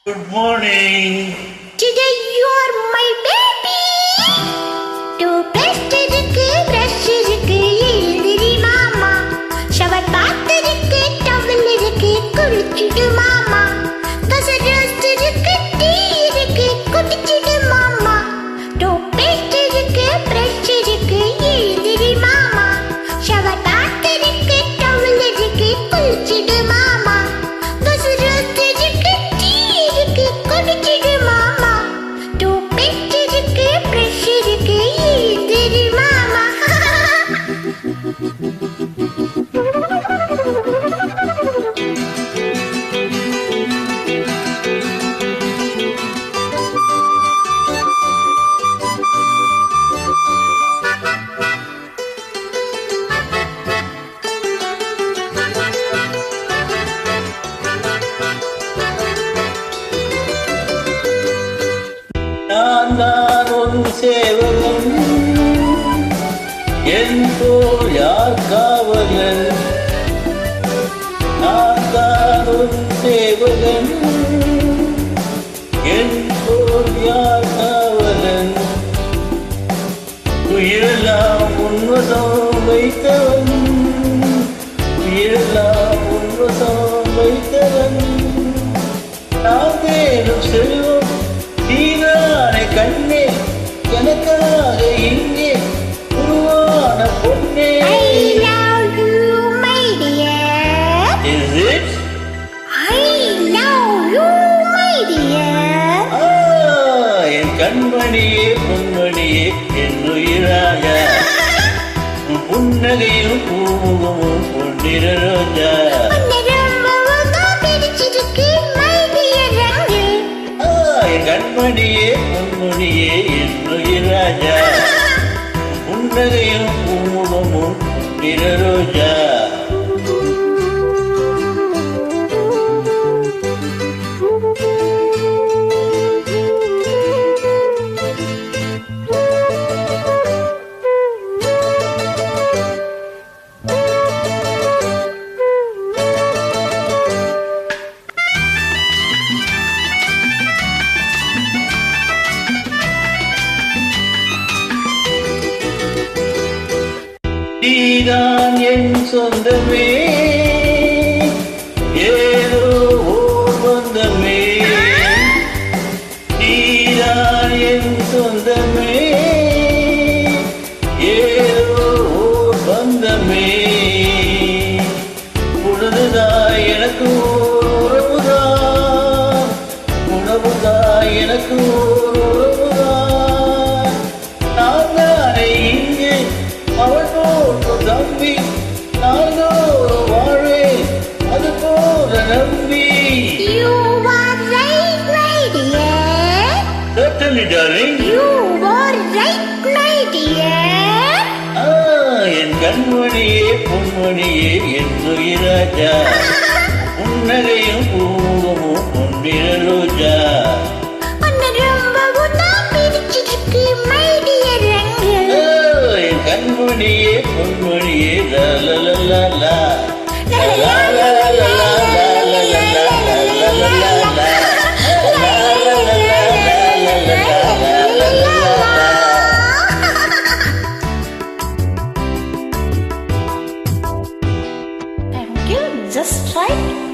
Good morning. Today you are my baby. Toothpaste இருக்கு, brush இருக்கு, எழுந்திரி மாமா. Shower bath இருக்கு, towel இருக்கு, குளிச்சிடு மாமா. தோசை roast இருக்கு, tea இருக்கு, குடிச்சிடு மாமா. Toothpaste இருக்கு, brush இருக்கு, எழுந்திரி மாமா. Shower bath இருக்கு, towel இருக்கு, குளிச்சிடு மாமா. தோசை roast இருக்கு, tea இருக்கு, குடிச்சிடு மாமா. Toothpaste இருக்கு, brush இருக்கு, எழுந்திரி மாமா. நான் தான் ஒரு சேவகன், என் போல் யார் காவலன். நான் தான் ஒரு சேவகன், என் போல் யார் காவலன். உயிரெல்லாம் உன்வசம் வைத்தவன், உயிரெல்லாம் உன்வசம் வைத்தவன். நான் தேடும் செல்வம் நீதானே கண்ணே, எனக்காக இங்கே உருவான பொன்னே. I love you, my dear. Is it? I love you, my dear. என் கண்மணியே பொன்மணியே என் உயிராக, உன் புன்னகையும் பூமுகமும் பொன்னிற ரோஜா. உன்னை ரொம்பவும் தான் பிடிச்சிருக்கு, my dear ரங்கு. என் கண்மணியே பொன்மணியே என் உயிராஜா, புன்னகையும் பூமுகமும் பொன்னிற ரோஜா. நீதான் என் சொந்தமே, ஏதோ ஓர் பந்தமே. நீதான் என் சொந்தமே, ஏதோ ஓர் பந்தமே. உணவுதான் எனக்கு ஓர் உறவுதான், உணவுதான் எனக்கு ஓர் உறவுதான். நான் தானே இங்கே அவள் போன்ற தம்பி, நாள்தோறும் வாழ்வேன் அது போல நம்பி. You are right, my dear. Certainly, darling. You are right, my dear. என் கண்மணியே பொன்மணியே என் உயிராஜா, புன்னகையும் பூமுகமும் பொன்னிற ரோஜா. உன்னை ரொம்பவும் தான் பிடிச்சிருக்கு, my dear ரங்கு. என் கண்மணியே பொன்மணியே லா லா லா லா லா லா லா லா லா லா லா லா லா லா லா லா. Thank you, just right.